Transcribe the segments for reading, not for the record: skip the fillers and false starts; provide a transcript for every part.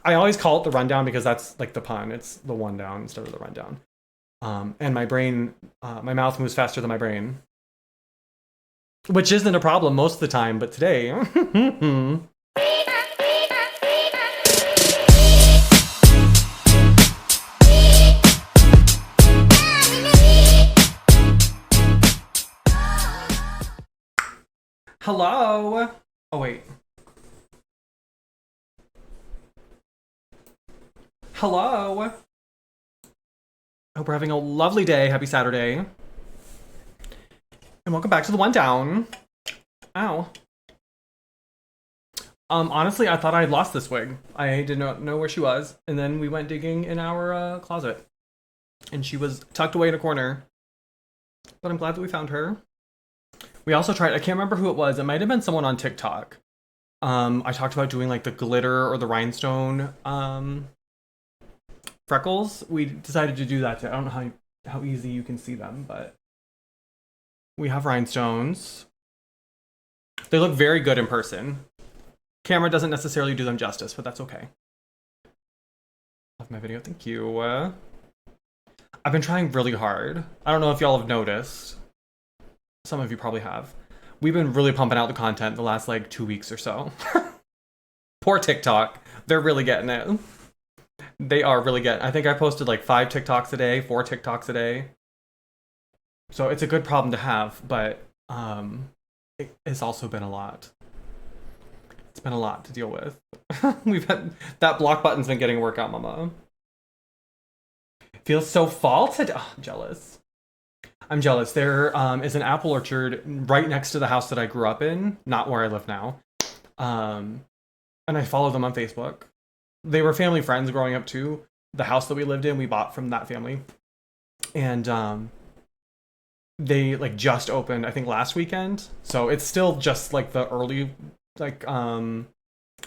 I always call it the rundown because that's like the pun. It's the one down instead of the rundown. And my brain, my mouth moves faster than my brain, which isn't a problem most of the time, but today. Hello. Oh, wait. Hello. I hope we're having a lovely day. Happy Saturday. And welcome back to the One Down. Ow. Honestly, I thought I had lost this wig. I did not know where she was. And then we went digging in our closet. And she was tucked away in a corner. But I'm glad that we found her. We also tried, I can't remember who it was. It might have been someone on TikTok. I talked about doing like the glitter or the rhinestone freckles. We decided to do that too. I don't know how easy you can see them, but we have rhinestones. They look very good in person. Camera doesn't necessarily do them justice, but that's okay. Love my video, thank you. I've been trying really hard. I don't know if y'all have noticed. Some of you probably have. We've been really pumping out the content the last like 2 weeks or so. Poor TikTok. They're really getting it. They are really getting it. I think I posted like 5 TikToks a day, 4 TikToks a day. So it's a good problem to have, but it's also been a lot. It's been a lot to deal with. We've had that block button's been getting a workout, mama. Feels so fall today. Oh, I'm jealous. I'm jealous. There is an apple orchard right next to the house that I grew up in, not where I live now. And I follow them on Facebook. They were family friends growing up too. The house that we lived in, we bought from that family. And they like just opened, I think last weekend. So it's still just like the early like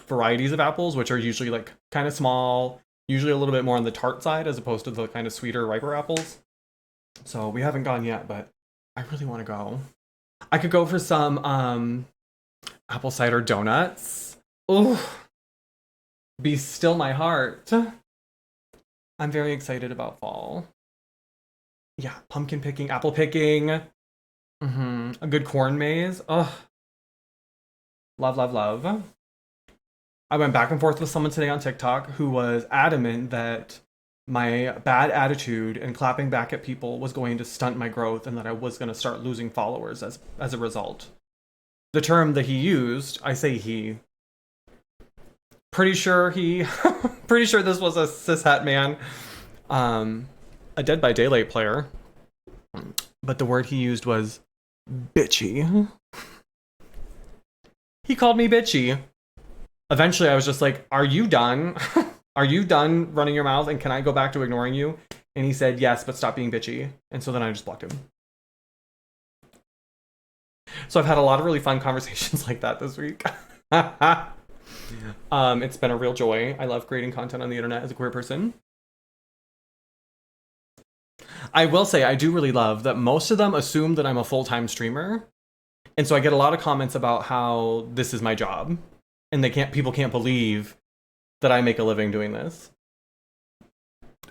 varieties of apples, which are usually like kind of small, usually a little bit more on the tart side as opposed to the kind of sweeter, riper apples. So we haven't gone yet, but I really want to go. I could go for some apple cider donuts. Ooh. Be still my heart. I'm very excited about fall. Yeah, pumpkin picking, apple picking. A good corn maze. Ugh. Love, love, love. I went back and forth with someone today on TikTok who was adamant that my bad attitude and clapping back at people was going to stunt my growth and that I was going to start losing followers as a result. The term that he used, I say he. Pretty sure this was a cishet man. A Dead by Daylight player. But the word he used was bitchy. He called me bitchy. Eventually I was just like, are you done? Are you done running your mouth and can I go back to ignoring you? And he said, yes, but stop being bitchy. And so then I just blocked him. So I've had a lot of really fun conversations like that this week. It's been a real joy. I love creating content on the internet as a queer person. I will say I do really love that most of them assume that I'm a full-time streamer. And so I get a lot of comments about how this is my job. And people can't believe that I make a living doing this.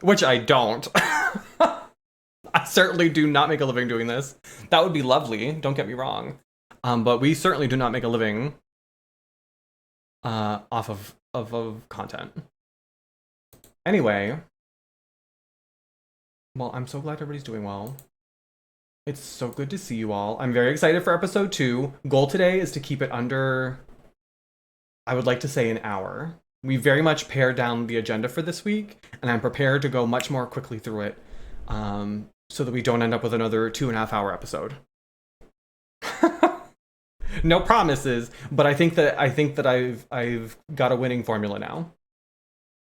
Which I don't. I certainly do not make a living doing this. That would be lovely, don't get me wrong. But we certainly do not make a living off of content. Anyway. Well, I'm so glad everybody's doing well. It's so good to see you all. I'm very excited for episode 2. Goal today is to keep it under, I would like to say, an hour. We very much pared down the agenda for this week, and I'm prepared to go much more quickly through it, so that we don't end up with another 2.5-hour episode. No promises, but I think that I've got a winning formula now.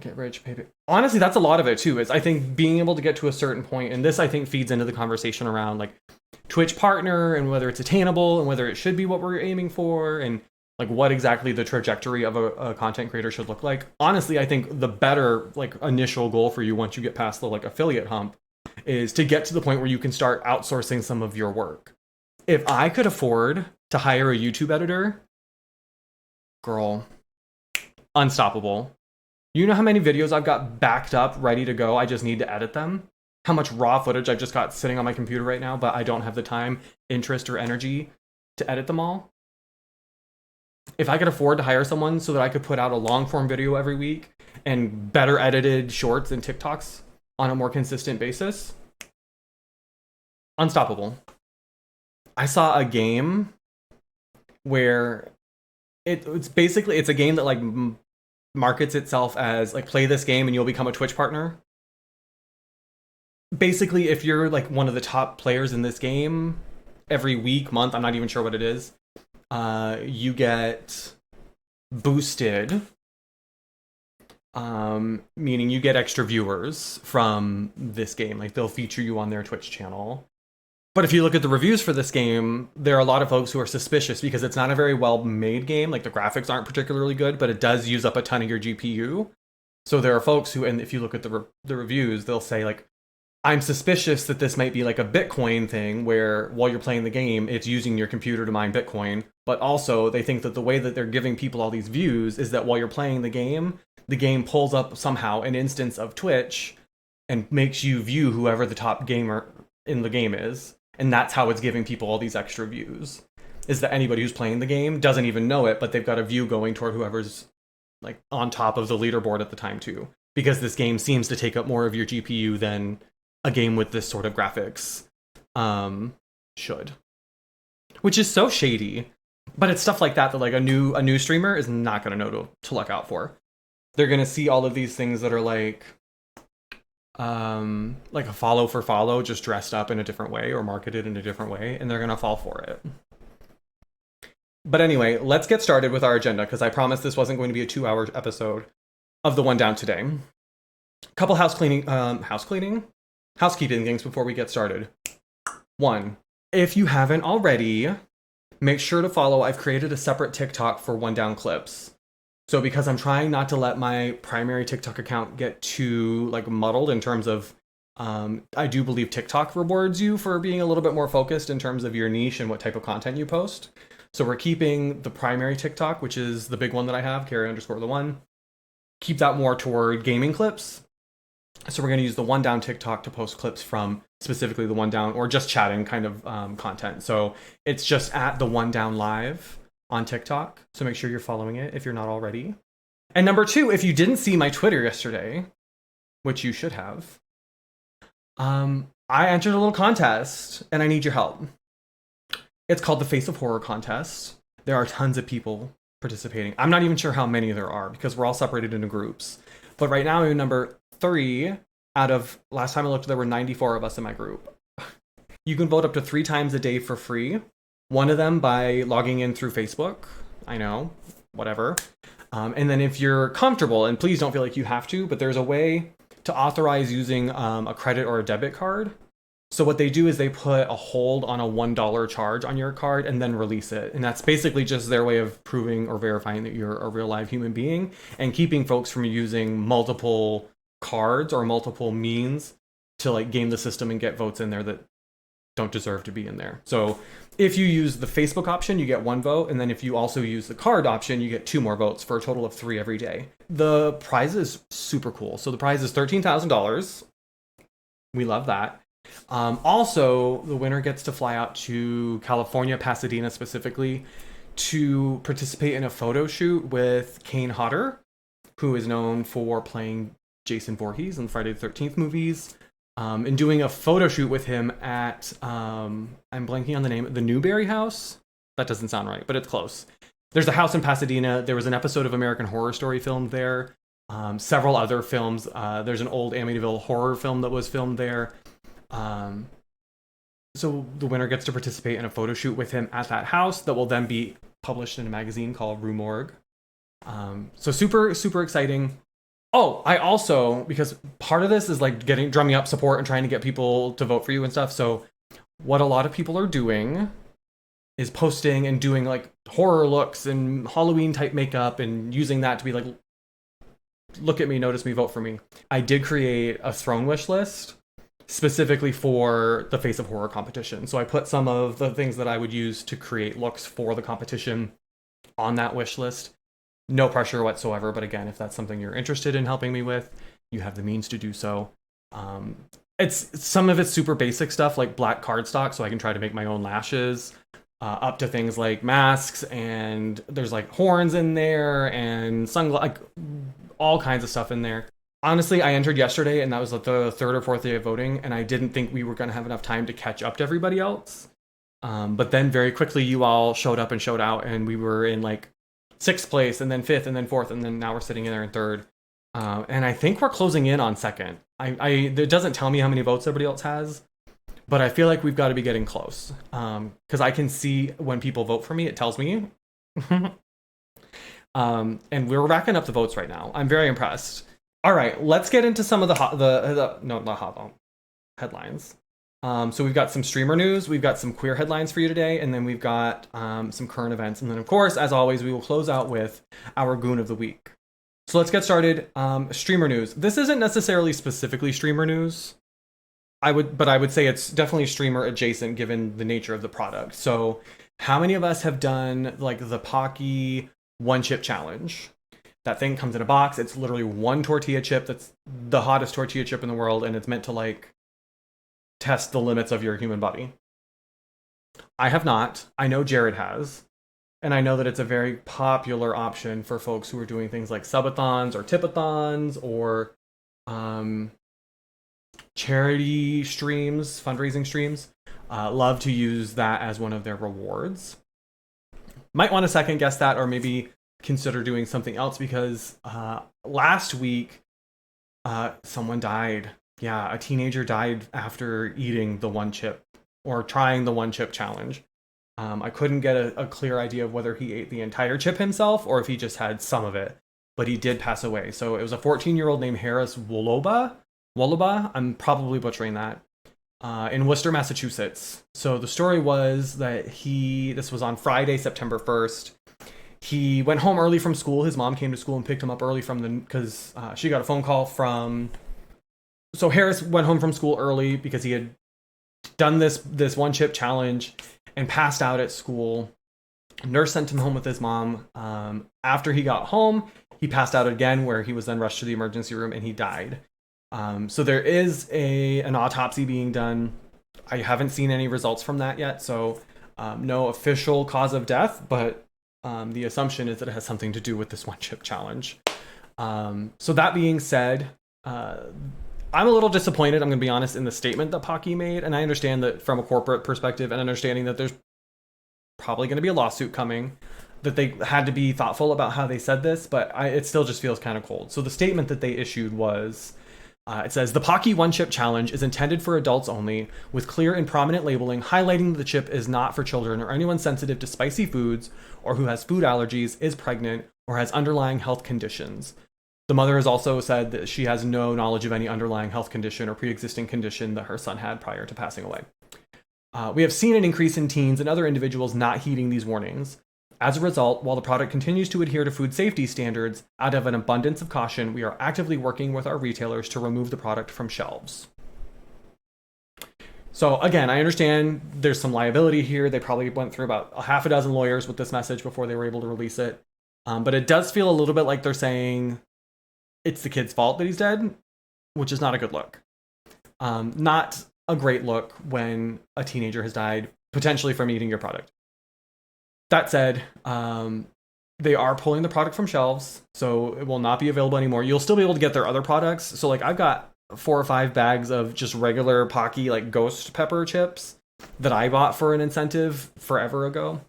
Get rich, pay. Honestly, that's a lot of it too. Is I think being able to get to a certain point, and this I think feeds into the conversation around like Twitch partner and whether it's attainable and whether it should be what we're aiming for, and like what exactly the trajectory of a content creator should look like. Honestly, I think the better like initial goal for you once you get past the like affiliate hump is to get to the point where you can start outsourcing some of your work. If I could afford to hire a YouTube editor, girl, unstoppable. You know how many videos I've got backed up, ready to go? I just need to edit them. How much raw footage I've just got sitting on my computer right now, but I don't have the time, interest, or energy to edit them all. If I could afford to hire someone so that I could put out a long form video every week and better edited shorts and TikToks on a more consistent basis, unstoppable. I saw a game where it's basically, it's a game that like markets itself as like, play this game and you'll become a Twitch partner. Basically, if you're like one of the top players in this game, every week, month, I'm not even sure what it is, you get boosted, meaning you get extra viewers from this game. Like, they'll feature you on their Twitch channel. But if you look at the reviews for this game, there are a lot of folks who are suspicious because it's not a very well-made game. Like, the graphics aren't particularly good, but it does use up a ton of your GPU. So there are folks who, and if you look at the reviews, they'll say, like, I'm suspicious that this might be like a Bitcoin thing where while you're playing the game, it's using your computer to mine Bitcoin. But also, they think that the way that they're giving people all these views is that while you're playing the game pulls up somehow an instance of Twitch and makes you view whoever the top gamer in the game is. And that's how it's giving people all these extra views. Is that anybody who's playing the game doesn't even know it, but they've got a view going toward whoever's like on top of the leaderboard at the time too. Because this game seems to take up more of your GPU than a game with this sort of graphics should. Which is so shady. But it's stuff like that like a new streamer is not going to know to look out for. They're going to see all of these things that are like a follow for follow, just dressed up in a different way or marketed in a different way, and they're going to fall for it. But anyway, let's get started with our agenda, because I promised this wasn't going to be a 2-hour episode of the Onedown today. Couple housekeeping things before we get started. 1, if you haven't already, make sure to follow. I've created a separate TikTok for Onedown clips. So because I'm trying not to let my primary TikTok account get too like muddled in terms of, I do believe TikTok rewards you for being a little bit more focused in terms of your niche and what type of content you post. So we're keeping the primary TikTok, which is the big one that I have, Carrie_the1. Keep that more toward gaming clips. So we're going to use the Onedown TikTok to post clips from specifically the Onedown or just chatting kind of content. So it's just at the Onedown Live on TikTok. So make sure you're following it if you're not already. And number 2, if you didn't see my Twitter yesterday, which you should have, I entered a little contest and I need your help. It's called the Face of Horror contest. There are tons of people participating. I'm not even sure how many there are because we're all separated into groups. But right now I'm number 3 out of, last time I looked, there were 94 of us in my group. You can vote up to 3 times a day for free. One of them by logging in through Facebook. I know, whatever. And then if you're comfortable, and please don't feel like you have to, but there's a way to authorize using a credit or a debit card. So what they do is they put a hold on a $1 charge on your card and then release it. And that's basically just their way of proving or verifying that you're a real live human being and keeping folks from using multiple cards or multiple means to like game the system and get votes in there that don't deserve to be in there. So if you use the Facebook option, you get 1 vote. And then if you also use the card option, you get 2 more votes for a total of 3 every day. The prize is super cool. So the prize is $13,000. We love that. Also, the winner gets to fly out to California, Pasadena specifically, to participate in a photo shoot with Kane Hodder, who is known for playing Jason Voorhees in Friday the 13th movies. And doing a photo shoot with him at, I'm blanking on the name, the Newberry House? That doesn't sound right, but it's close. There's a house in Pasadena. There was an episode of American Horror Story filmed there. Several other films. There's an old Amityville horror film that was filmed there. So the winner gets to participate in a photo shoot with him at that house that will then be published in a magazine called Rue Morgue. So super, super exciting. Oh, I also, because part of this is like drumming up support and trying to get people to vote for you and stuff. So what a lot of people are doing is posting and doing like horror looks and Halloween type makeup and using that to be like, look at me, notice me, vote for me. I did create a throne wish list specifically for the Face of Horror competition. So I put some of the things that I would use to create looks for the competition on that wish list. No pressure whatsoever. But again, if that's something you're interested in helping me with, you have the means to do so. It's some of it's super basic stuff like black cardstock, so I can try to make my own lashes, up to things like masks, and there's like horns in there and like all kinds of stuff in there. Honestly, I entered yesterday, and that was the third or fourth day of voting, and I didn't think we were going to have enough time to catch up to everybody else. But then very quickly, you all showed up and showed out, and we were in like sixth place, and then fifth, and then fourth, and then now we're sitting in there in third. And I think we're closing in on second. It doesn't tell me how many votes everybody else has, but I feel like we've got to be getting close. Because I can see when people vote for me, it tells me. And we're racking up the votes right now. I'm very impressed. All right, let's get into some of the headlines. So we've got some streamer news, we've got some queer headlines for you today, and then we've got some current events. And then, of course, as always, we will close out with our Goon of the Week. So let's get started. Streamer news. This isn't necessarily specifically streamer news. I would say it's definitely streamer adjacent given the nature of the product. So how many of us have done like the Pocky one chip challenge? That thing comes in a box. It's literally one tortilla chip. That's the hottest tortilla chip in the world. And it's meant to like test the limits of your human body. I have not. I know Jared has. And I know that it's a very popular option for folks who are doing things like subathons or tipathons or charity streams, fundraising streams. Love to use that as one of their rewards. Might want to second guess that, or maybe consider doing something else, because last week someone died. Yeah, a teenager died after eating the one chip or trying the one chip challenge. I couldn't get a clear idea of whether he ate the entire chip himself or if he just had some of it, but he did pass away. So it was a 14-year-old named Harris Woloba. I'm probably butchering that. In Worcester, Massachusetts. So the story was that this was on Friday, September 1st. He went home early from school. His mom came to school and picked him up early because she got a phone call from... So Harris went home from school early because he had done this one chip challenge and passed out at school. Nurse sent him home with his mom. After he got home, he passed out again, where he was then rushed to the emergency room and he died. So there is an autopsy being done. I haven't seen any results from that yet, so no official cause of death, but the assumption is that it has something to do with this one chip challenge. So that being said, I'm a little disappointed, I'm going to be honest, in the statement that Pocky made, and I understand that from a corporate perspective and understanding that there's probably going to be a lawsuit coming, that they had to be thoughtful about how they said this, but it still just feels kind of cold. So the statement that they issued was, it says, the Pocky One Chip Challenge is intended for adults only, with clear and prominent labeling highlighting that the chip is not for children or anyone sensitive to spicy foods or who has food allergies, is pregnant, or has underlying health conditions. The mother has also said that she has no knowledge of any underlying health condition or pre-existing condition that her son had prior to passing away. We have seen an increase in teens and other individuals not heeding these warnings. As a result, while the product continues to adhere to food safety standards, out of an abundance of caution, we are actively working with our retailers to remove the product from shelves. So again, I understand there's some liability here. They probably went through about a half a dozen lawyers with this message before they were able to release it. But it does feel a little bit like they're saying it's the kid's fault that he's dead, which is not a good look. Not a great look when a teenager has died, potentially from eating your product. That said, they are pulling the product from shelves, so it will not be available anymore. You'll still be able to get their other products. So like I've got 4 or 5 bags of just regular Pocky like ghost pepper chips that I bought for an incentive forever ago.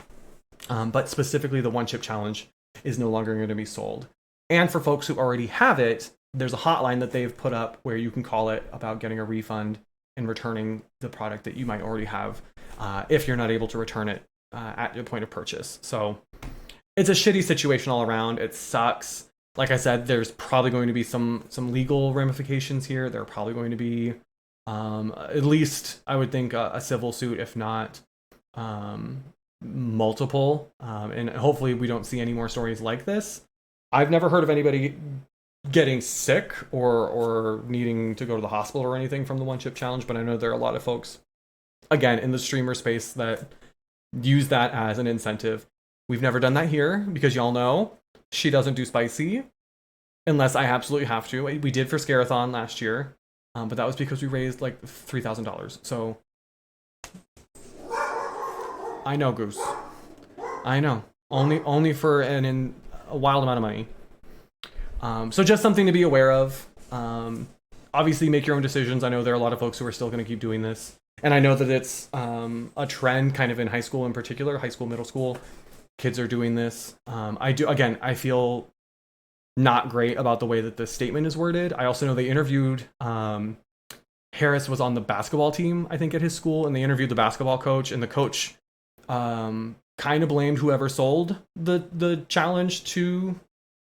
But specifically the one chip challenge is no longer going to be sold. And for folks who already have it, there's a hotline that they've put up where you can call it about getting a refund and returning the product that you might already have if you're not able to return it at your point of purchase. So it's a shitty situation all around. It sucks. Like I said, there's probably going to be some legal ramifications here. There are probably going to be at least, I would think, a civil suit, if not multiple. And hopefully we don't see any more stories like this. I've never heard of anybody getting sick or needing to go to the hospital or anything from the one chip challenge, but I know there are a lot of folks, again, in the streamer space that use that as an incentive. We've never done that here because y'all know she doesn't do spicy unless I absolutely have to. We did for Scarathon last year, but that was because we raised like $3,000. So I know, Goose. I know. Only for a wild amount of money. So just something to be aware of. Obviously, make your own decisions. I know there are a lot of folks who are still going to keep doing this. And I know that it's a trend kind of in high school in particular, high school, middle school. Kids are doing this. I feel not great about the way that the statement is worded. I also know they interviewed, Harris was on the basketball team, I think, at his school, and they interviewed the basketball coach, and the coach kind of blamed whoever sold the challenge to.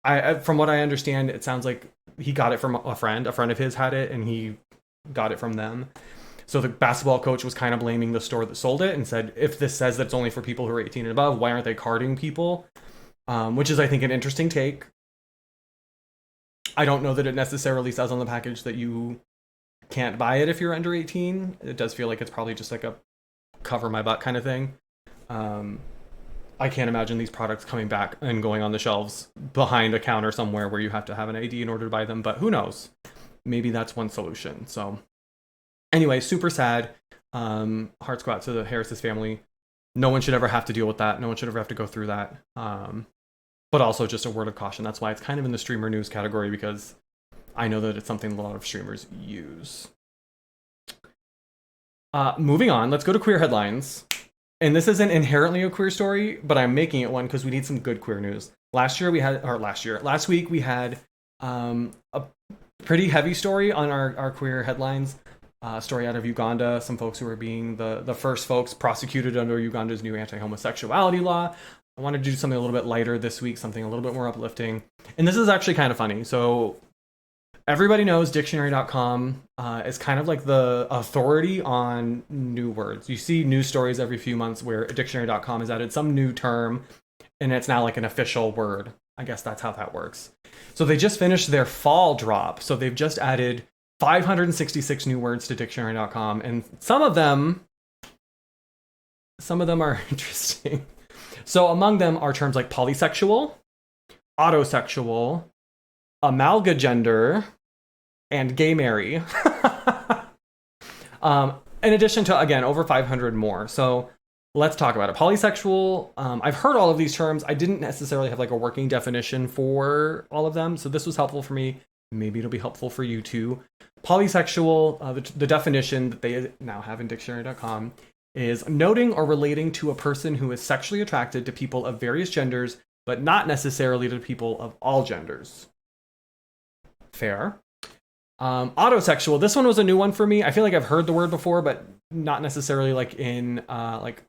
From what I understand, it sounds like he got it from a friend. A friend of his had it, and he got it from them. So the basketball coach was kind of blaming the store that sold it and said, if this says that it's only for people who are 18 and above, why aren't they carding people? Which is, I think, an interesting take. I don't know that it necessarily says on the package that you can't buy it if you're under 18. It does feel like it's probably just like a cover my butt kind of thing. I can't imagine these products coming back and going on the shelves behind a counter somewhere where you have to have an ID in order to buy them, but who knows? Maybe that's one solution. So anyway, super sad. Hearts go out to the Harris's family. No one should ever have to deal with that. No one should ever have to go through that. But also just a word of caution. That's why it's kind of in the streamer news category, because I know that it's something a lot of streamers use. Moving on, let's go to queer headlines. And this isn't inherently a queer story, but I'm making it one because we need some good queer news. Last week we had a pretty heavy story on our queer headlines. Story out of Uganda, some folks who were being the first folks prosecuted under Uganda's new anti-homosexuality law. I wanted to do something a little bit lighter this week, something a little bit more uplifting. And this is actually kind of funny. So everybody knows dictionary.com is kind of like the authority on new words. You see news stories every few months where dictionary.com has added some new term and it's now like an official word. I guess that's how that works. So they just finished their fall drop. So they've just added 566 new words to dictionary.com, and some of them are interesting. So among them are terms like polysexual, autosexual, amalgagender, and gay marry. In addition to, again, over 500 more. So let's talk about it. Polysexual, I've heard all of these terms. I didn't necessarily have like a working definition for all of them, so this was helpful for me. Maybe it'll be helpful for you too. Polysexual, the definition that they now have in dictionary.com is noting or relating to a person who is sexually attracted to people of various genders, but not necessarily to people of all genders. Fair. Autosexual, this one was a new one for me. I feel like I've heard the word before, but not necessarily like in like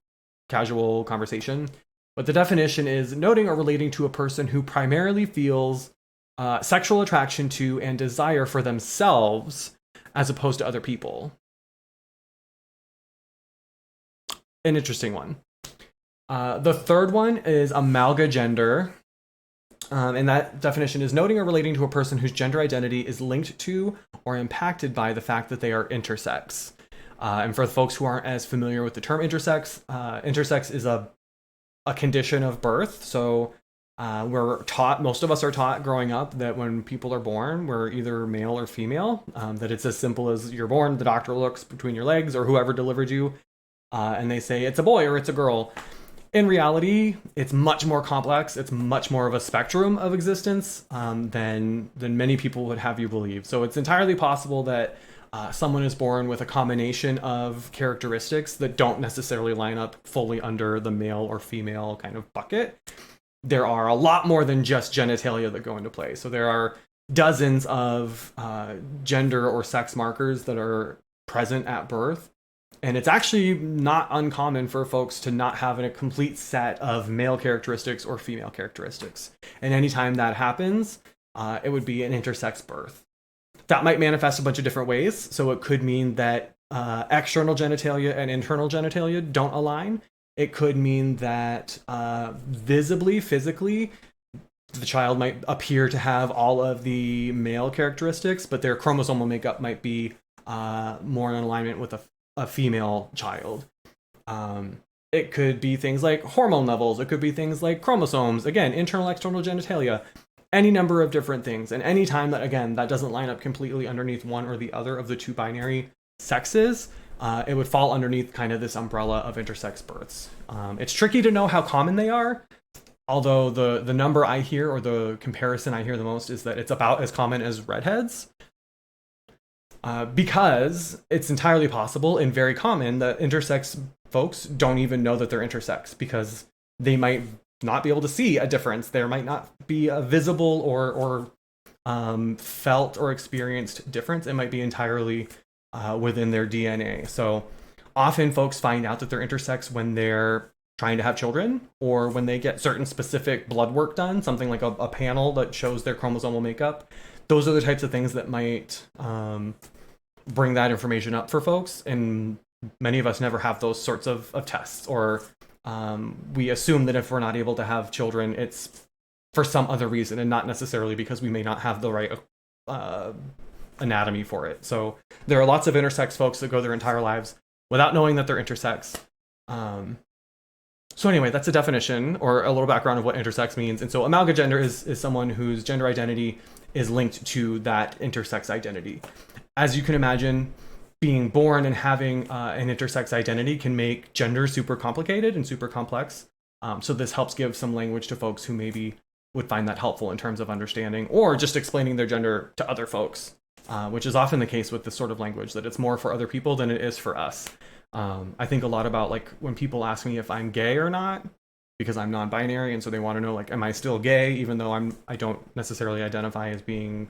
casual conversation. But the definition is noting or relating to a person who primarily feels sexual attraction to and desire for themselves as opposed to other people. An interesting one. The third one is amalgagender. And that definition is noting or relating to a person whose gender identity is linked to or impacted by the fact that they are intersex. And for the folks who aren't as familiar with the term intersex, intersex is a condition of birth. So most of us are taught growing up that when people are born, we're either male or female, that it's as simple as you're born, the doctor looks between your legs or whoever delivered you, and they say it's a boy or it's a girl. In reality, it's much more complex. It's much more of a spectrum of existence than many people would have you believe. So it's entirely possible that someone is born with a combination of characteristics that don't necessarily line up fully under the male or female kind of bucket. There are a lot more than just genitalia that go into play. So there are dozens of gender or sex markers that are present at birth. And it's actually not uncommon for folks to not have a complete set of male characteristics or female characteristics. And anytime that happens, it would be an intersex birth. That might manifest a bunch of different ways. So it could mean that external genitalia and internal genitalia don't align. It could mean that visibly, physically, the child might appear to have all of the male characteristics, but their chromosomal makeup might be more in alignment with a female child. It could be things like hormone levels. It could be things like chromosomes. Again, internal, external genitalia. Any number of different things. And any time that, again, that doesn't line up completely underneath one or the other of the two binary sexes, it would fall underneath kind of this umbrella of intersex births. It's tricky to know how common they are, although the number I hear, or the comparison I hear the most, is that it's about as common as redheads. Because it's entirely possible and very common that intersex folks don't even know that they're intersex, because they might not be able to see a difference. There might not be a visible or felt or experienced difference. It might be entirely within their DNA. So often folks find out that they're intersex when they're trying to have children, or when they get certain specific blood work done, something like a panel that shows their chromosomal makeup. Those are the types of things that might bring that information up for folks. And many of us never have those sorts of tests, or we assume that if we're not able to have children, it's for some other reason and not necessarily because we may not have the right anatomy for it. So there are lots of intersex folks that go their entire lives without knowing that they're intersex. So anyway, that's a definition or a little background of what intersex means. And so amalgagender is someone whose gender identity is linked to that intersex identity. As you can imagine, being born and having an intersex identity can make gender super complicated and super complex. So this helps give some language to folks who maybe would find that helpful in terms of understanding or just explaining their gender to other folks, which is often the case with this sort of language, that it's more for other people than it is for us. I think a lot about, like, when people ask me if I'm gay or not, because I'm non-binary, and so they want to know, like, am I still gay even though I don't necessarily identify as being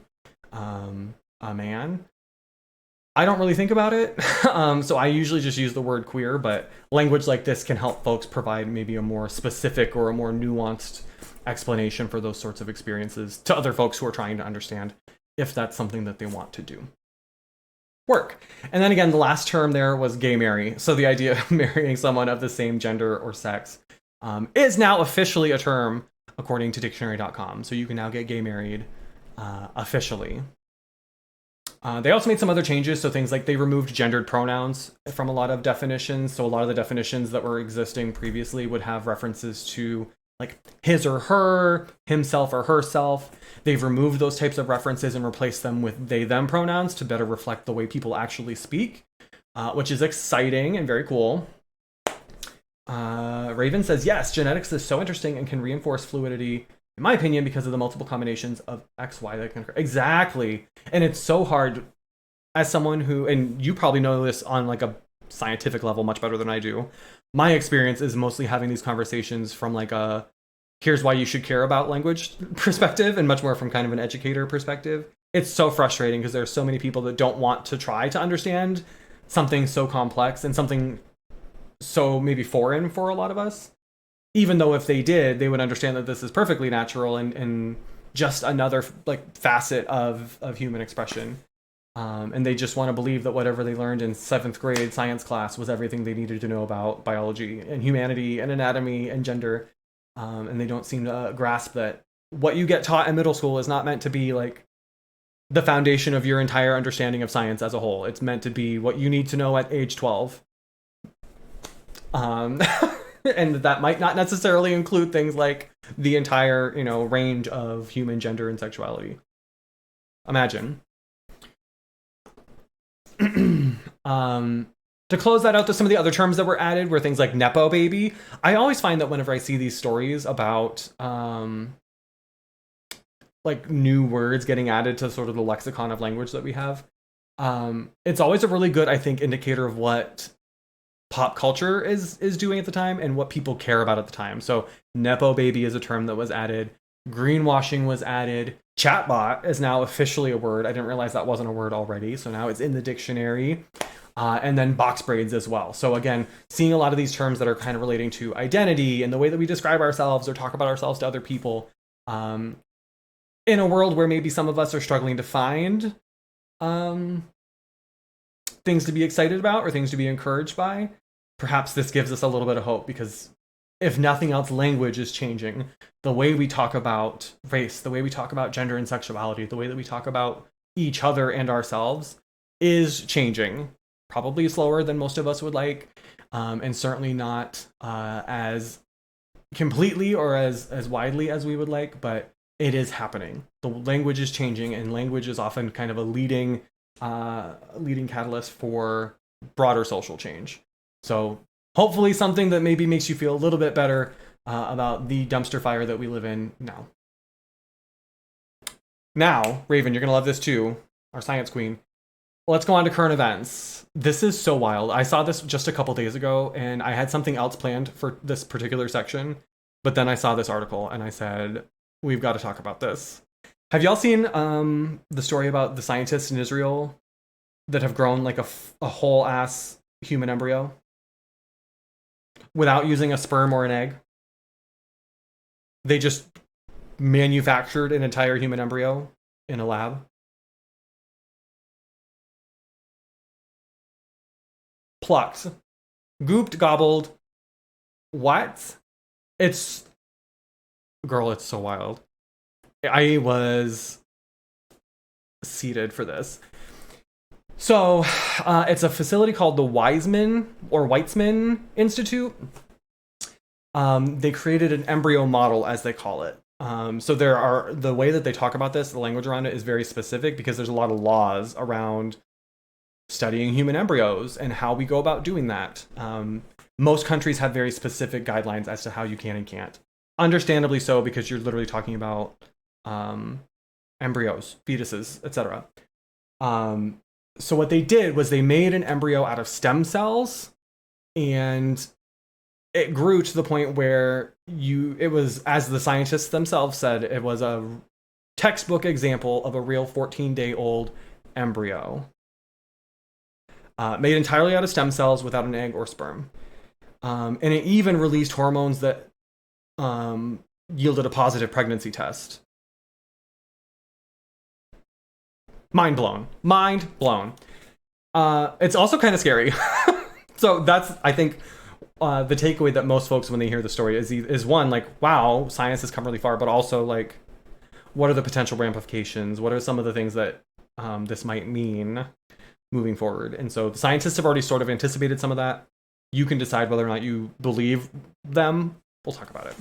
a man. I don't really think about it. So I usually just use the word queer, but language like this can help folks provide maybe a more specific or a more nuanced explanation for those sorts of experiences to other folks who are trying to understand if that's something that they want to do. Work. And then again, the last term there was gay marry. So the idea of marrying someone of the same gender or sex is now officially a term according to dictionary.com. So you can now get gay married officially. They also made some other changes. So things like they removed gendered pronouns from a lot of definitions. So a lot of the definitions that were existing previously would have references to like his or her, himself or herself. They've removed those types of references and replaced them with they, them pronouns to better reflect the way people actually speak, which is exciting and very cool. Raven says, yes, genetics is so interesting and can reinforce fluidity, in my opinion, because of the multiple combinations of X, Y that can occur. Exactly. And it's so hard as someone who, and you probably know this on like a scientific level much better than I do. My experience is mostly having these conversations from like a, here's why you should care about language perspective, and much more from kind of an educator perspective. It's so frustrating because there are so many people that don't want to try to understand something so complex and something so maybe foreign for a lot of us. Even though if they did, they would understand that this is perfectly natural and just another like facet of human expression. And they just want to believe that whatever they learned in 7th grade science class was everything they needed to know about biology and humanity and anatomy and gender. And they don't seem to grasp that what you get taught in middle school is not meant to be like the foundation of your entire understanding of science as a whole. It's meant to be what you need to know at age 12. And that might not necessarily include things like the entire, range of human gender and sexuality. Imagine. To close that out, to some of the other terms that were added were things like Nepo baby. I always find that whenever I see these stories about like new words getting added to sort of the lexicon of language that we have, it's always a really good, I think, indicator of what pop culture is doing at the time and what people care about at the time. So Nepo baby is a term that was added. Greenwashing was added. Chatbot is now officially a word. I didn't realize that wasn't a word already. So now it's in the dictionary. And then box braids as well. So again, seeing a lot of these terms that are kind of relating to identity and the way that we describe ourselves or talk about ourselves to other people, in a world where maybe some of us are struggling to find things to be excited about or things to be encouraged by, perhaps this gives us a little bit of hope, because if nothing else, language is changing. The way we talk about race, the way we talk about gender and sexuality, the way that we talk about each other and ourselves is changing. probably slower than most of us would like, and certainly not as completely or as widely as we would like, but it is happening. The language is changing, and language is often kind of a leading catalyst for broader social change. So hopefully something that maybe makes you feel a little bit better about the dumpster fire that we live in now. Now, Raven, you're going to love this too, our science queen. Let's go on to current events. This is so wild. I saw this just a couple days ago, and I had something else planned for this particular section, but then I saw this article, and I said, we've got to talk about this. Have y'all seen the story about the scientists in Israel that have grown like a whole ass human embryo without using a sperm or an egg? They just manufactured an entire human embryo in a lab. Plucked, gooped, gobbled. What? It's so wild. I was seated for this. So it's a facility called the Weizmann Institute. They created an embryo model, as they call it. So the way that they talk about this, the language around it is very specific because there's a lot of laws around studying human embryos and how we go about doing that. Most countries have very specific guidelines as to how you can and can't. Understandably so, because you're literally talking about embryos, fetuses, etc. So what they did was they made an embryo out of stem cells, and it grew to the point where it was, as the scientists themselves said, it was a textbook example of a real 14-day-old embryo. Made entirely out of stem cells without an egg or sperm. And it even released hormones that yielded a positive pregnancy test. Mind blown. It's also kind of scary. So that's, I think, the takeaway that most folks, when they hear the story, is one, like, wow, science has come really far, but also, like, what are the potential ramifications? What are some of the things that this might mean moving forward? And so the scientists have already sort of anticipated some of that. You can decide whether or not you believe them. We'll talk about it.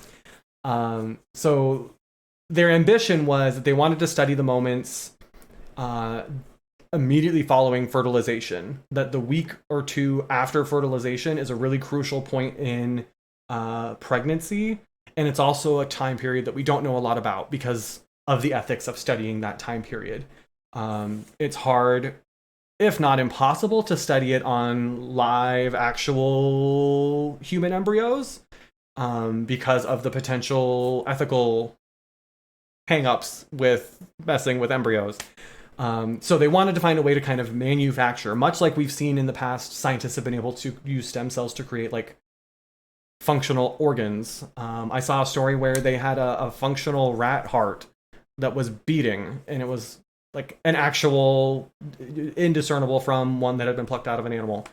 So their ambition was that they wanted to study the moments immediately following fertilization, that the week or two after fertilization is a really crucial point in pregnancy. And it's also a time period that we don't know a lot about because of the ethics of studying that time period. It's hard, if not impossible, to study it on live, actual human embryos because of the potential ethical hang-ups with messing with embryos. So they wanted to find a way to kind of manufacture, much like we've seen in the past, scientists have been able to use stem cells to create like functional organs. I saw a story where they had a functional rat heart that was beating, and it was like an actual, indiscernible from one that had been plucked out of an animal.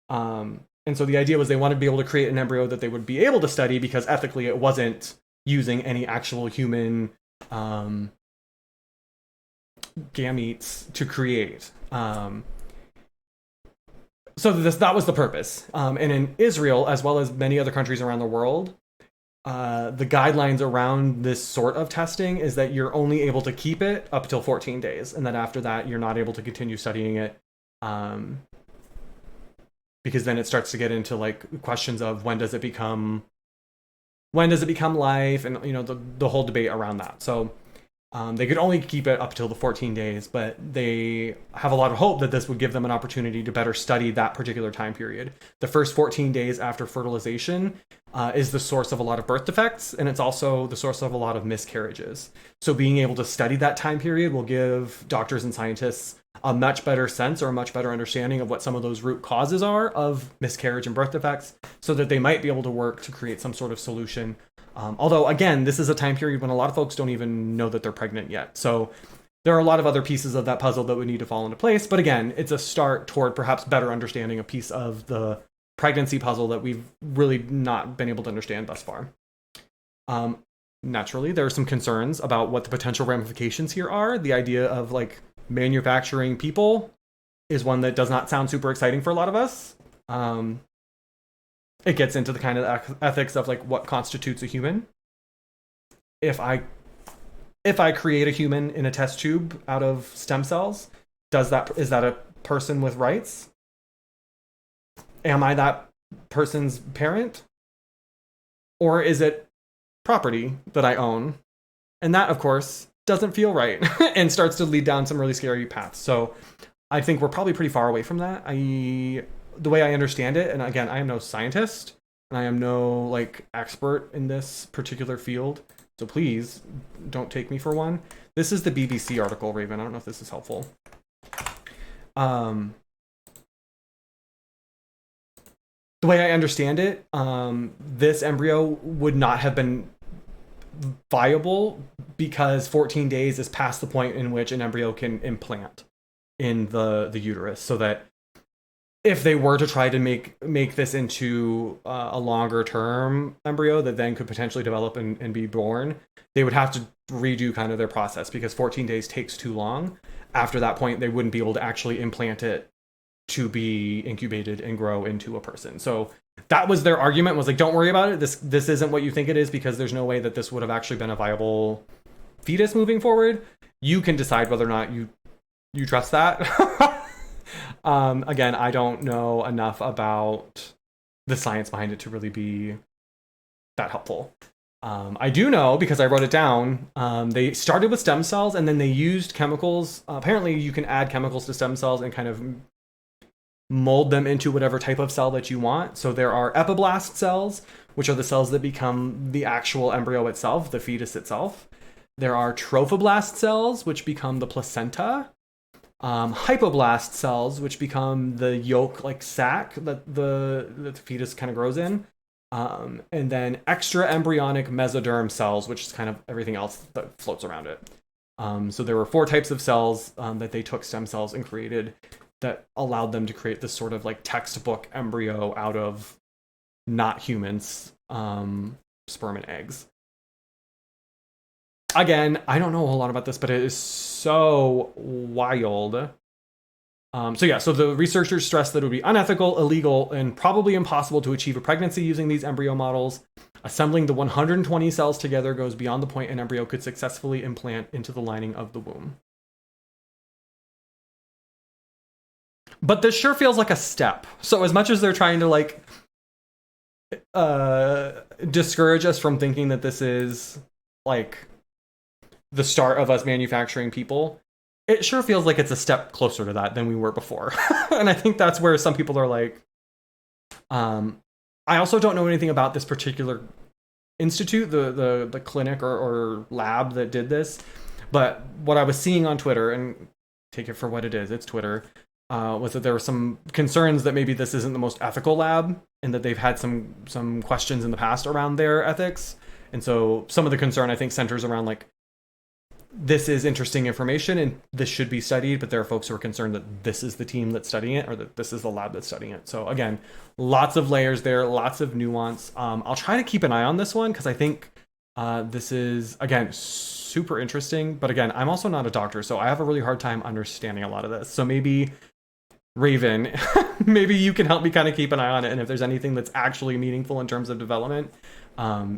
And so the idea was they wanted to be able to create an embryo that they would be able to study because ethically it wasn't using any actual human gametes to create. So that was the purpose. And in Israel, as well as many other countries around the world, the guidelines around this sort of testing is that you're only able to keep it up till 14 days. And then after that, you're not able to continue studying it. Because then it starts to get into like questions of when does it become life, and the whole debate around that. So they could only keep it up till the 14 days, but they have a lot of hope that this would give them an opportunity to better study that particular time period. The first 14 days after fertilization is the source of a lot of birth defects, and it's also the source of a lot of miscarriages. So being able to study that time period will give doctors and scientists a much better sense or a much better understanding of what some of those root causes are of miscarriage and birth defects, so that they might be able to work to create some sort of solution. Although, again, this is a time period when a lot of folks don't even know that they're pregnant yet. So there are a lot of other pieces of that puzzle that would need to fall into place. But again, it's a start toward perhaps better understanding a piece of the pregnancy puzzle that we've really not been able to understand thus far. Naturally, there are some concerns about what the potential ramifications here are. The idea of like manufacturing people is one that does not sound super exciting for a lot of us. It gets into the kind of ethics of like what constitutes a human. If I create a human in a test tube out of stem cells, is that a person with rights? Am I that person's parent? Or is it property that I own? And that, of course, doesn't feel right and starts to lead down some really scary paths. So I think we're probably pretty far away from that. The way I understand it, and again, I am no scientist, and I am no like expert in this particular field, so please don't take me for one. This is the BBC article, Raven. I don't know if this is helpful. The way I understand it, this embryo would not have been viable because 14 days is past the point in which an embryo can implant in the uterus, so that if they were to try to make this into a longer term embryo that then could potentially develop and be born, they would have to redo kind of their process because 14 days takes too long. After that point, they wouldn't be able to actually implant it to be incubated and grow into a person. So that was their argument, was like, don't worry about it. This isn't what you think it is, because there's no way that this would have actually been a viable fetus moving forward. You can decide whether or not you trust that. Again, I don't know enough about the science behind it to really be that helpful. I do know, because I wrote it down, they started with stem cells and then they used chemicals. Apparently you can add chemicals to stem cells and kind of mold them into whatever type of cell that you want. So there are epiblast cells, which are the cells that become the actual embryo itself, the fetus itself. There are trophoblast cells, which become the placenta. Hypoblast cells, which become the yolk like sac that the fetus kind of grows in. And then extra embryonic mesoderm cells, which is kind of everything else that floats around it. So there were 4 types of cells that they took stem cells and created that allowed them to create this sort of like textbook embryo out of not humans, sperm and eggs. Again, I don't know a whole lot about this, but it is so wild. So the researchers stressed that it would be unethical, illegal, and probably impossible to achieve a pregnancy using these embryo models. Assembling the 120 cells together goes beyond the point an embryo could successfully implant into the lining of the womb. But this sure feels like a step. So as much as they're trying to like discourage us from thinking that this is like the start of us manufacturing people, it sure feels like it's a step closer to that than we were before. And I think that's where some people are like, I also don't know anything about this particular institute, the clinic or lab that did this. But what I was seeing on Twitter, and take it for what it is, it's Twitter, was that there were some concerns that maybe this isn't the most ethical lab and that they've had some questions in the past around their ethics. And so some of the concern, I think, centers around like, this is interesting information and this should be studied, but there are folks who are concerned that this is the team that's studying it or that this is the lab that's studying it. So again, lots of layers there, lots of nuance. I'll try to keep an eye on this one because I think this is, again, super interesting. But again, I'm also not a doctor, so I have a really hard time understanding a lot of this. So maybe Raven, maybe you can help me kind of keep an eye on it. And if there's anything that's actually meaningful in terms of development,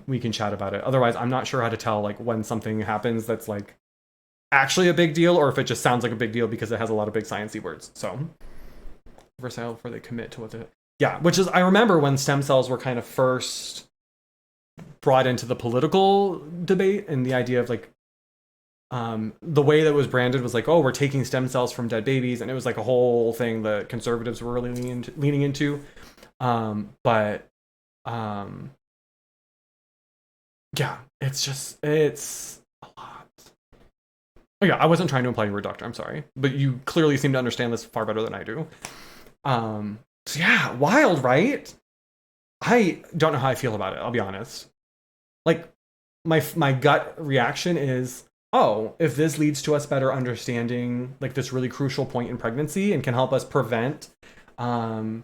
we can chat about it. Otherwise, I'm not sure how to tell like when something happens that's like actually a big deal or if it just sounds like a big deal because it has a lot of big sciencey words. So versatile before they commit to what they, yeah, which is, I remember when stem cells were kind of first brought into the political debate and the idea of like, the way that was branded was like, oh, we're taking stem cells from dead babies, and it was like a whole thing that conservatives were really leaning into. Yeah, it's a lot. Oh yeah, I wasn't trying to imply you were a doctor, I'm sorry, but you clearly seem to understand this far better than I do. So yeah, wild, right? I don't know how I feel about it, I'll be honest. Like, my gut reaction is, oh, if this leads to us better understanding like this really crucial point in pregnancy and can help us prevent folks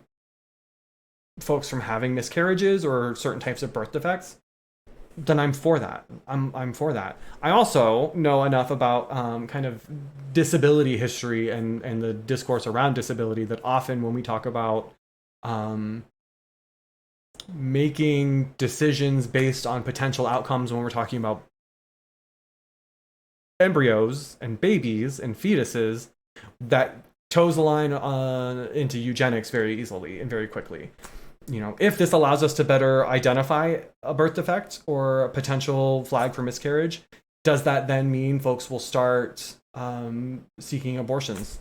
from having miscarriages or certain types of birth defects, then I'm for that. I'm for that. I also know enough about kind of disability history and the discourse around disability that often when we talk about um, making decisions based on potential outcomes, when we're talking about embryos and babies and fetuses, that toes the line into eugenics very easily and very quickly. You know, if this allows us to better identify a birth defect or a potential flag for miscarriage, does that then mean folks will start seeking abortions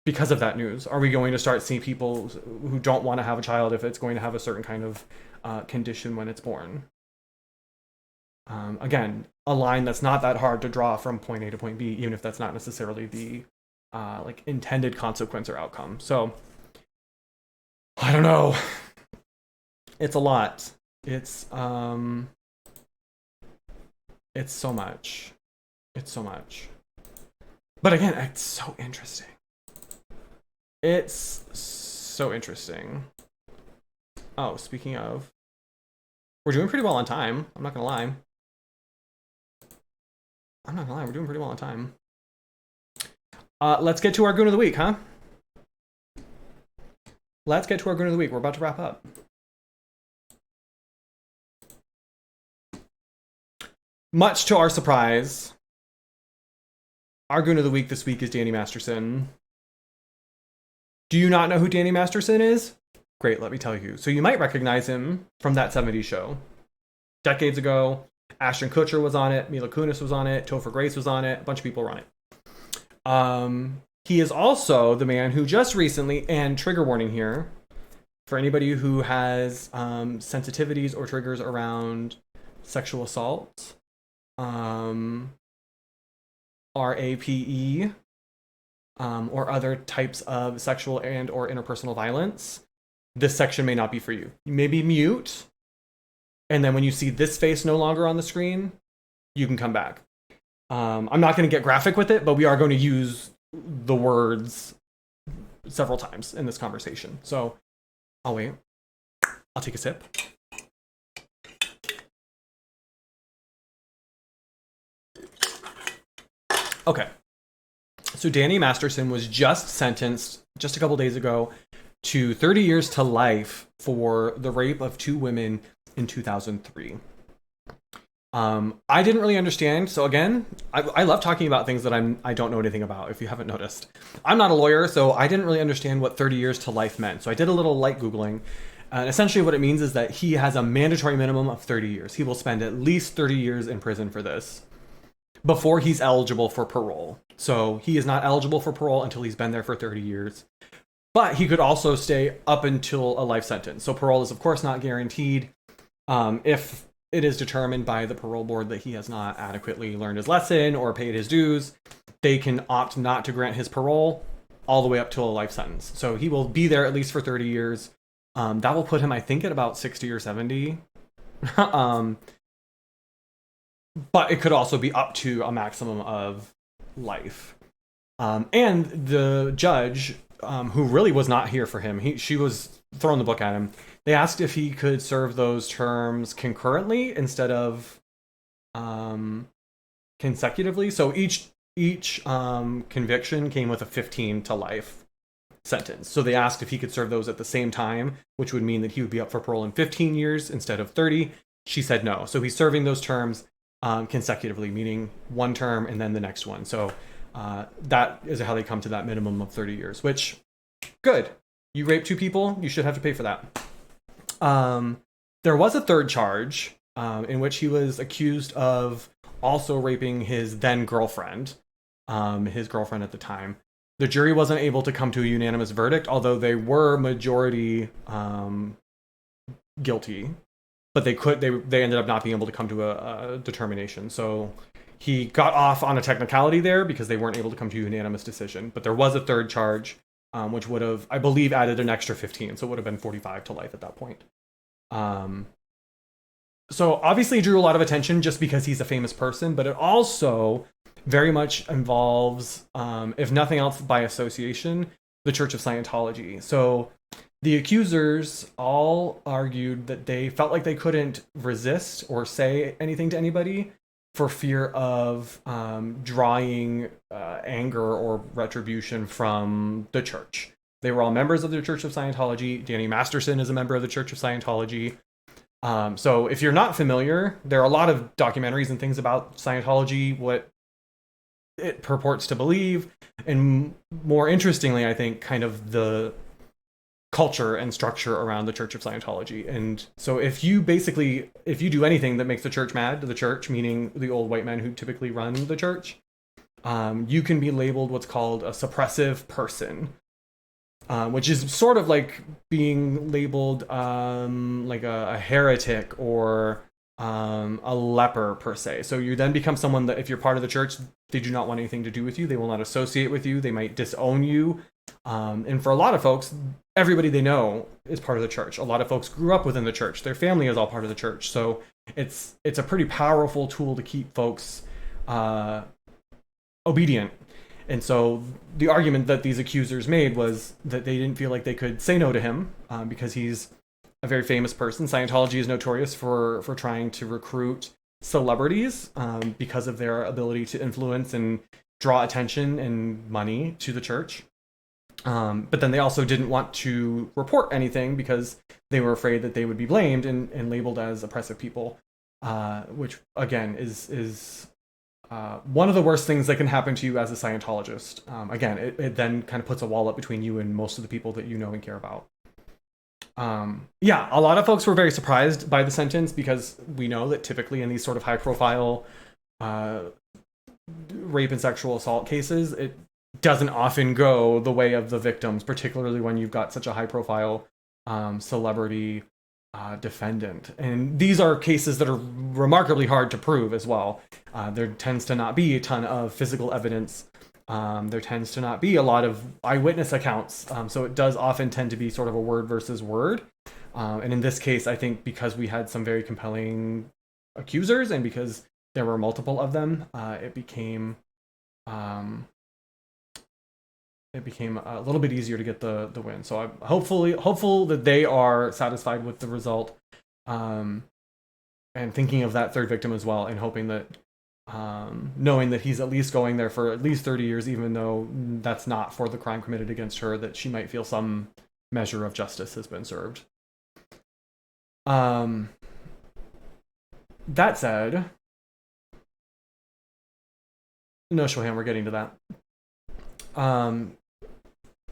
because of that news? Are we going to start seeing people who don't want to have a child if it's going to have a certain kind of condition when it's born? Again, a line that's not that hard to draw from point A to point B, even if that's not necessarily the like intended consequence or outcome. So I don't know. It's a lot. It's so much. It's so much. But again, it's so interesting. It's so interesting. Oh, speaking of, we're doing pretty well on time. I'm not gonna lie. We're doing pretty well on time. Let's get to our goon of the week, huh? Let's get to our goon of the week. We're about to wrap up. Much to our surprise, our goon of the week this week is Danny Masterson. Do you not know who Danny Masterson is? Great, let me tell you. So you might recognize him from That 70s Show. Decades ago, Ashton Kutcher was on it, Mila Kunis was on it, Topher Grace was on it, a bunch of people were on it. He is also the man who just recently, and trigger warning here, for anybody who has sensitivities or triggers around sexual assault, RAPE, or other types of sexual and or interpersonal violence, this section may not be for you. You may be mute, and then when you see this face no longer on the screen, you can come back. I'm not going to get graphic with it, but we are going to use the words several times in this conversation. So I'll wait. I'll take a sip. Okay. So Danny Masterson was just sentenced just a couple days ago to 30 years to life for the rape of 2 women in 2003. I didn't really understand. So again, I love talking about things that I don't know anything about, if you haven't noticed. I'm not a lawyer, so I didn't really understand what 30 years to life meant. So I did a little light Googling. And essentially what it means is that he has a mandatory minimum of 30 years. He will spend at least 30 years in prison for this before he's eligible for parole. So he is not eligible for parole until he's been there for 30 years. But he could also stay up until a life sentence. So parole is, of course, not guaranteed. If it is determined by the parole board that he has not adequately learned his lesson or paid his dues, they can opt not to grant his parole all the way up to a life sentence. So he will be there at least for 30 years. That will put him, I think, at about 60 or 70. But it could also be up to a maximum of life. And the judge, who really was not here for him, she was throwing the book at him. They asked if he could serve those terms concurrently instead of consecutively. So each conviction came with a 15 to life sentence. So they asked if he could serve those at the same time, which would mean that he would be up for parole in 15 years instead of 30. She said no. So he's serving those terms consecutively, meaning one term and then the next one. So that is how they come to that minimum of 30 years, which, good. You rape 2 people, you should have to pay for that. There was a third charge in which he was accused of also raping his then girlfriend, his girlfriend at the time. The jury wasn't able to come to a unanimous verdict, although they were majority guilty. But they ended up not being able to come to a determination. So he got off on a technicality there because they weren't able to come to a unanimous decision. But there was a third charge, which would have, I believe, added an extra 15. So it would have been 45 to life at that point. So obviously it drew a lot of attention just because he's a famous person, but it also very much involves, if nothing else by association, the Church of Scientology. So The accusers all argued that they felt like they couldn't resist or say anything to anybody for fear of drawing anger or retribution from the church. They were all members of the Church of Scientology. Danny Masterson is a member of the Church of Scientology. So if you're not familiar, there are a lot of documentaries and things about Scientology, what it purports to believe, and more interestingly, I think, kind of the culture and structure around the Church of Scientology. And so if you do anything that makes the church mad, the church, meaning the old white men who typically run the church, you can be labeled what's called a suppressive person, which is sort of like being labeled like a heretic or a leper per se. So you then become someone that if you're part of the church, they do not want anything to do with you. They will not associate with you. They might disown you. And for a lot of folks, everybody they know is part of the church. A lot of folks grew up within the church. Their family is all part of the church. So it's a pretty powerful tool to keep folks obedient. And so the argument that these accusers made was that they didn't feel like they could say no to him because he's a very famous person. Scientology is notorious for trying to recruit celebrities because of their ability to influence and draw attention and money to the church. But then they also didn't want to report anything because they were afraid that they would be blamed and labeled as oppressive people, which again is one of the worst things that can happen to you as a Scientologist. Again, it then kind of puts a wall up between you and most of the people that you know and care about. A lot of folks were very surprised by the sentence because we know that typically in these sort of high profile rape and sexual assault cases, it doesn't often go the way of the victims, particularly when you've got such a high profile celebrity defendant. And these are cases that are remarkably hard to prove as well. There tends to not be a ton of physical evidence. There tends to not be a lot of eyewitness accounts. So it does often tend to be sort of a word versus word. And in this case, I think because we had some very compelling accusers and because there were multiple of them, it became a little bit easier to get the win. So I'm hopeful that they are satisfied with the result, and thinking of that third victim as well, and hoping that knowing that he's at least going there for at least 30 years, even though that's not for the crime committed against her, that she might feel some measure of justice has been served. That said, no, Shoham, we're getting to that.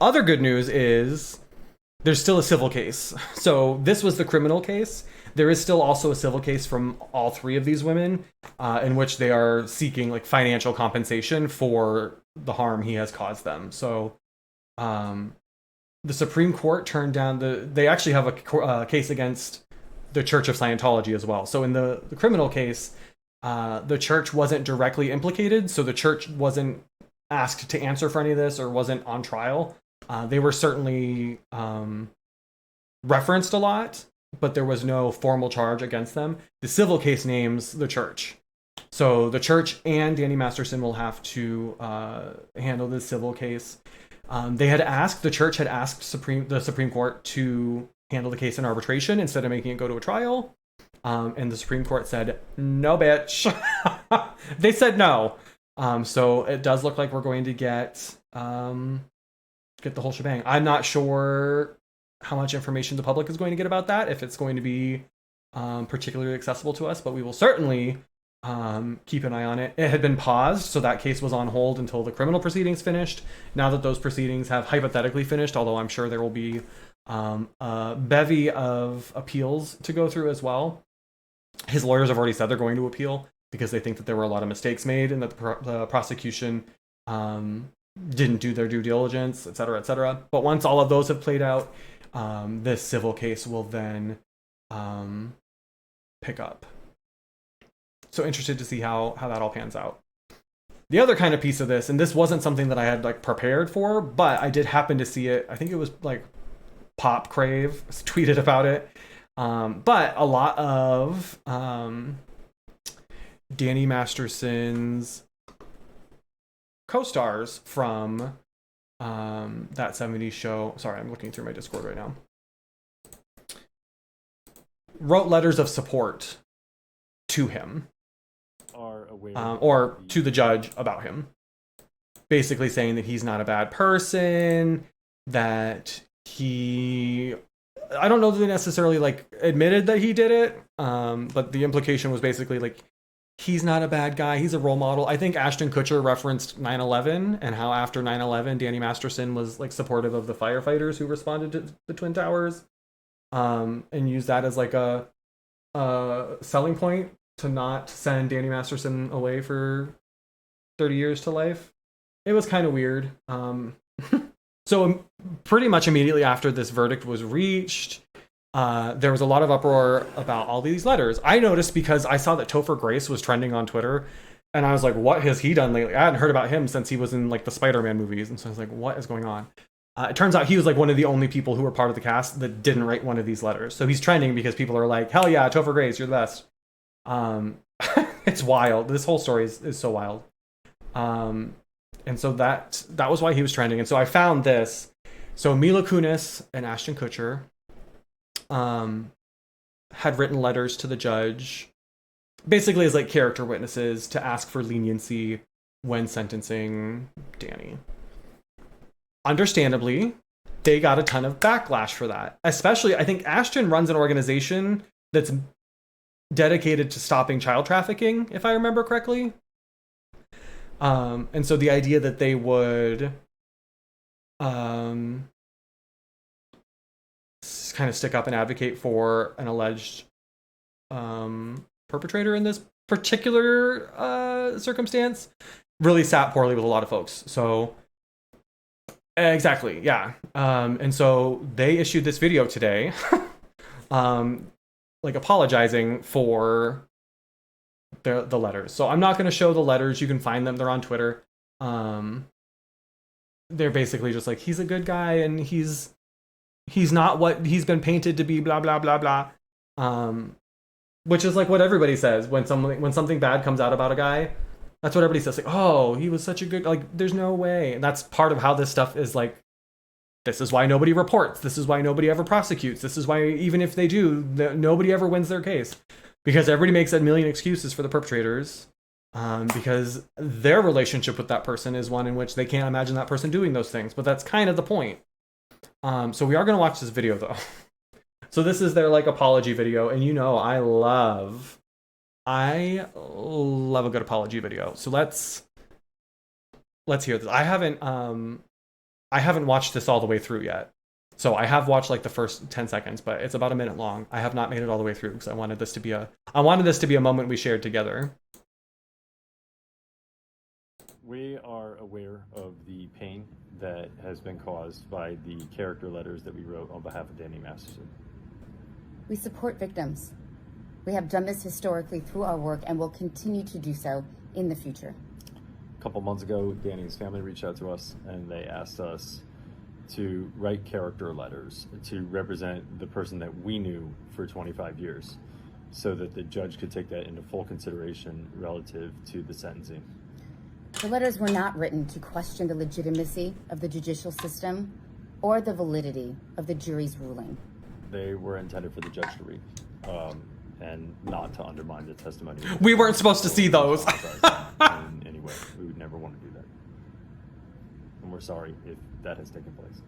Other good news is there's still a civil case. So this was the criminal case. There is still also a civil case from all three of these women, in which they are seeking like financial compensation for the harm he has caused them. So the Supreme Court turned down they actually have a case against the Church of Scientology as well. So in the criminal case, the church wasn't directly implicated. So the church wasn't asked to answer for any of this or wasn't on trial. They were certainly referenced a lot, but there was no formal charge against them. The civil case names the church. So the church and Danny Masterson will have to handle this civil case. The church had asked the Supreme Court to handle the case in arbitration instead of making it go to a trial. And the Supreme Court said, no, bitch. They said no. So it does look like we're going to get the whole shebang. I'm not sure how much information the public is going to get about that, if it's going to be particularly accessible to us, but we will certainly keep an eye on it. It had been paused, so that case was on hold until the criminal proceedings finished. Now that those proceedings have hypothetically finished, although I'm sure there will be a bevy of appeals to go through as well. His lawyers have already said they're going to appeal because they think that there were a lot of mistakes made and that the prosecution didn't do their due diligence, et cetera, et cetera. But once all of those have played out, this civil case will then pick up. So interested to see how that all pans out. The other kind of piece of this, and this wasn't something that I had like prepared for, but I did happen to see it. I think it was like Pop Crave tweeted about it. But a lot of Danny Masterson's co-stars from that 70s show. Sorry, I'm looking through my Discord right now. wrote letters of support to him, or to the judge about him, basically saying that he's not a bad person, that I don't know that they necessarily like admitted that he did it, but the implication was basically like, he's not a bad guy, he's a role model. I think Ashton Kutcher referenced 9/11 and how after 9/11 Danny Masterson was like supportive of the firefighters who responded to the Twin Towers, and used that as like a selling point to not send Danny Masterson away for 30 years to life. It was kind of weird. So pretty much immediately after this verdict was reached, there was a lot of uproar about all these letters. I noticed because I saw that Topher Grace was trending on Twitter, and I was like, what has he done lately? I hadn't heard about him since he was in like the Spider-Man movies, and so I was like, what is going on? It turns out he was like one of the only people who were part of the cast that didn't write one of these letters. So he's trending because people are like, hell yeah, Topher Grace, you're the best. It's wild. This whole story is so wild. And so that was why he was trending. And so I found this. So Mila Kunis and Ashton Kutcher had written letters to the judge, basically as like character witnesses to ask for leniency when sentencing Danny. Understandably, they got a ton of backlash for that. Especially, I think Ashton runs an organization that's dedicated to stopping child trafficking, if I remember correctly. And so the idea that they would kind of stick up and advocate for an alleged perpetrator in this particular circumstance really sat poorly with a lot of folks. So exactly, yeah. And so they issued this video today, like apologizing for the letters. So I'm not going to show the letters. You can find them. They're on Twitter. They're basically just like, he's a good guy and he's not what he's been painted to be, blah, blah, blah, blah. Which is like what everybody says when something bad comes out about a guy. That's what everybody says. Like, oh, he was such a good, like, there's no way. And that's part of how this stuff is like, this is why nobody reports. This is why nobody ever prosecutes. This is why even if they do, nobody ever wins their case. Because everybody makes a million excuses for the perpetrators, because their relationship with that person is one in which they can't imagine that person doing those things. But that's kind of the point. So we are going to watch this video, though. So this is their like apology video, and you know I love a good apology video. So let's hear this. I haven't watched this all the way through yet. So I have watched like the first 10 seconds, but it's about a minute long. I have not made it all the way through because I wanted this to be a moment we shared together. We are aware of the pain that has been caused by the character letters that we wrote on behalf of Danny Masterson. We support victims. We have done this historically through our work and will continue to do so in the future. A couple months ago, Danny's family reached out to us and they asked us to write character letters to represent the person that we knew for 25 years so that the judge could take that into full consideration relative to the sentencing. The letters were not written to question the legitimacy of the judicial system or the validity of the jury's ruling. They were intended for the judge to read and not to undermine the testimony. We weren't supposed to see those. In any way. We would never want to do that. And we're sorry if that has taken place.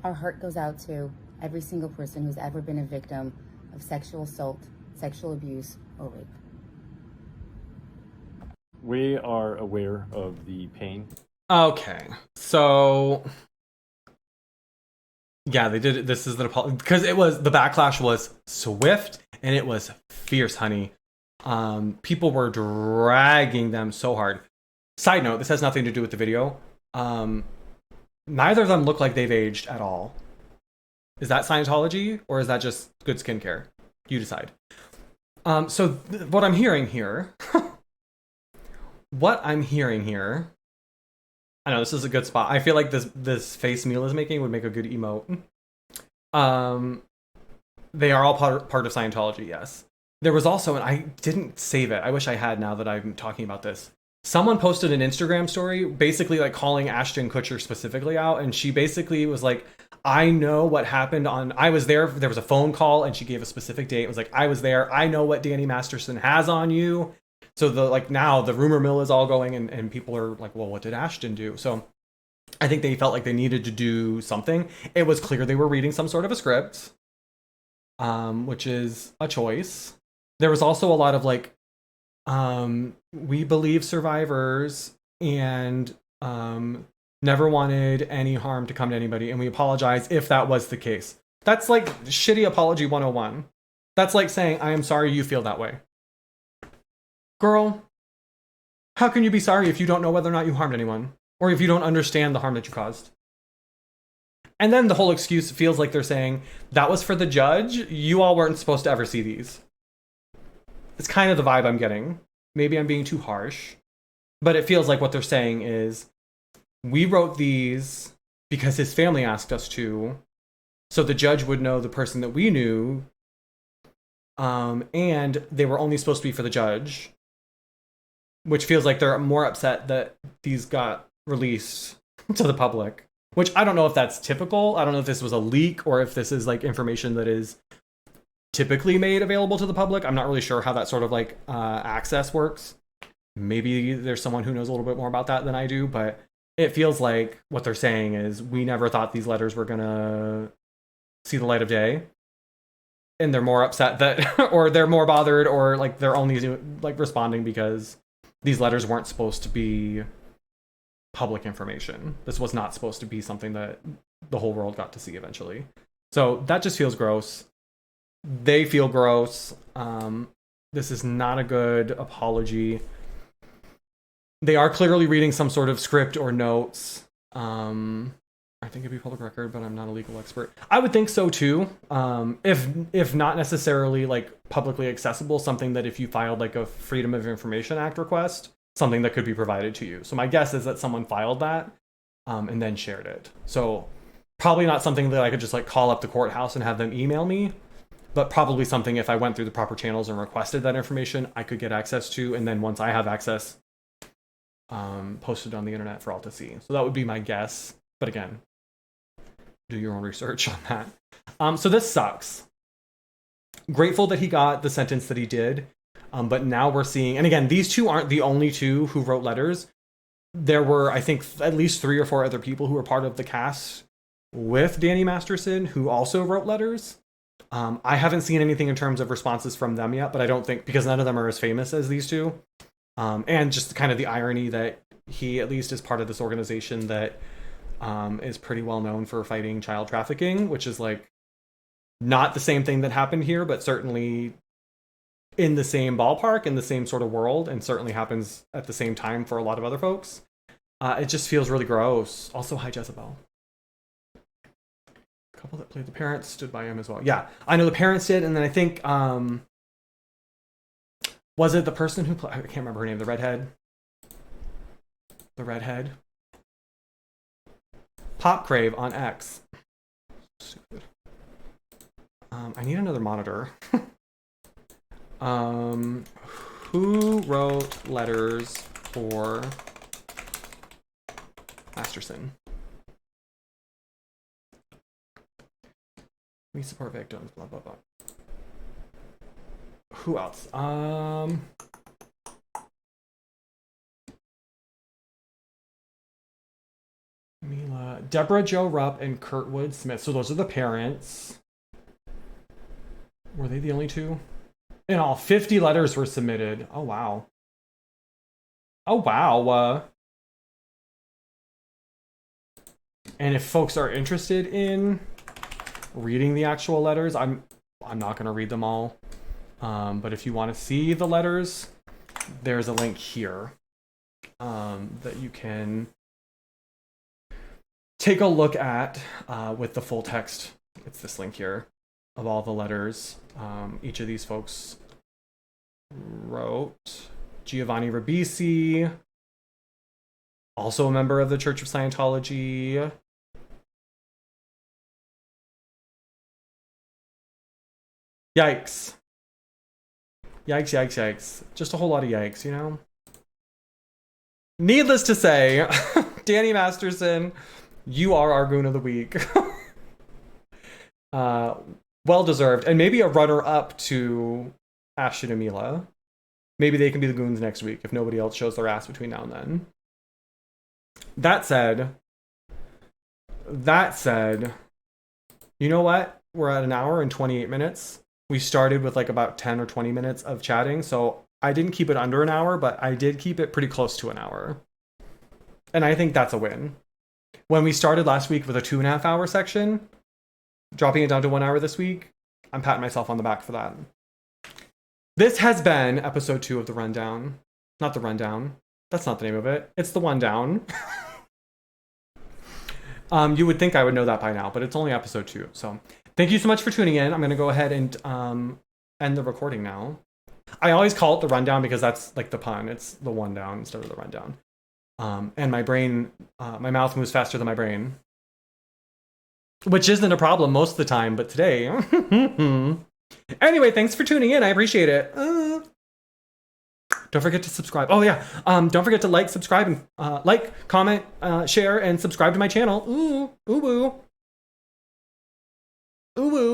Our heart goes out to every single person who's ever been a victim of sexual assault, sexual abuse, or rape. We are aware of the pain. Okay, so yeah, they did it. This is the because the backlash was swift and it was fierce, honey. People were dragging them so hard. Side note: this has nothing to do with the video. Neither of them look like they've aged at all. Is that Scientology or is that just good skincare? You decide. So what I'm hearing here, I know this is a good spot. I feel like this face Mila's making would make a good emote. They are all part of Scientology, yes. There was also, and I didn't save it. I wish I had now that I'm talking about this. Someone posted an Instagram story basically like calling Ashton Kutcher specifically out, and she basically was like, I know what happened I was there. There was a phone call and she gave a specific date. It was like, I was there. I know what Danny Masterson has on you. So now the rumor mill is all going and people are like, well, what did Ashton do? So I think they felt like they needed to do something. It was clear they were reading some sort of a script, which is a choice. There was also a lot of like, we believe survivors and never wanted any harm to come to anybody, and we apologize if that was the case. That's like shitty apology 101. That's like saying, I am sorry you feel that way. Girl, how can you be sorry if you don't know whether or not you harmed anyone? Or if you don't understand the harm that you caused? And then the whole excuse feels like they're saying, that was for the judge. You all weren't supposed to ever see these. It's kind of the vibe I'm getting. Maybe I'm being too harsh. But it feels like what they're saying is, we wrote these because his family asked us to, so the judge would know the person that we knew, and they were only supposed to be for the judge, which feels like they're more upset that these got released to the public, which I don't know if that's typical. I don't know if this was a leak or if this is like information that is typically made available to the public. I'm not really sure how that sort of like access works. Maybe there's someone who knows a little bit more about that than I do, but it feels like what they're saying is, we never thought these letters were gonna see the light of day, and they're more upset that, or they're more bothered, or like they're only like responding because these letters weren't supposed to be public information. This was not supposed to be something that the whole world got to see eventually. So that just feels gross. They feel gross. This is not a good apology. They are clearly reading some sort of script or notes. I think it'd be public record, but I'm not a legal expert. I would think so too. If not necessarily like publicly accessible, something that if you filed like a Freedom of Information Act request, something that could be provided to you. So my guess is that someone filed that and then shared it. So probably not something that I could just like call up the courthouse and have them email me, but probably something if I went through the proper channels and requested that information, I could get access to. And then once I have access, posted on the internet for all to see. So that would be my guess. But again, do your own research on that. So this sucks. Grateful that he got the sentence that he did. But now we're seeing, and again, these two aren't the only two who wrote letters. There were, I think, at least 3 or 4 other people who were part of the cast with Danny Masterson who also wrote letters. I haven't seen anything in terms of responses from them yet, but I don't think, because none of them are as famous as these two. And just kind of the irony that he at least is part of this organization that is pretty well known for fighting child trafficking, which is like not the same thing that happened here, but certainly in the same ballpark, in the same sort of world, and certainly happens at the same time for a lot of other folks. It just feels really gross. Also, hi Jezebel. A couple that played the parents stood by him as well. Yeah, I know the parents did, and then I think was it the person who I can't remember her name, the redhead? The redhead. Pop Crave on X. Stupid. I need another monitor. Who wrote letters for Masterson? We support victims, blah, blah, blah. Who else? Mila, Deborah Jo Rupp and Kurtwood Smith. So those are the parents. Were they the only two? In all, 50 letters were submitted. Oh, wow. Oh, wow. And if folks are interested in reading the actual letters, I'm not going to read them all. But if you want to see the letters, there's a link here that you can take a look at with the full text. It's this link here of all the letters each of these folks wrote. Giovanni Ribisi, also a member of the Church of Scientology. Yikes. Yikes, yikes, yikes. Just a whole lot of yikes, you know? Needless to say, Danny Masterson, you are our Goon of the Week. Well deserved, and maybe a runner up to Ashton and Mila. Maybe they can be the goons next week if nobody else shows their ass between now and then. That said, you know what? We're at an hour and 28 minutes. We started with like about 10 or 20 minutes of chatting, so I didn't keep it under an hour, but I did keep it pretty close to an hour. And I think that's a win. When we started last week with a 2.5 hour section, dropping it down to 1 hour this week, I'm patting myself on the back for that. This has been episode 2 of The Rundown. Not The Rundown. That's not the name of it. It's The One Down. You would think I would know that by now, but it's only episode 2. So thank you so much for tuning in. I'm going to go ahead and end the recording now. I always call it The Rundown because that's like the pun. It's The One Down instead of The Rundown. And my brain, my mouth moves faster than my brain. Which isn't a problem most of the time, but today... Anyway, thanks for tuning in. I appreciate it. Don't forget to subscribe. Oh yeah. Don't forget to like, subscribe, and like, comment, share, and subscribe to my channel. Ooh, ooh, ooh. Ooh, ooh.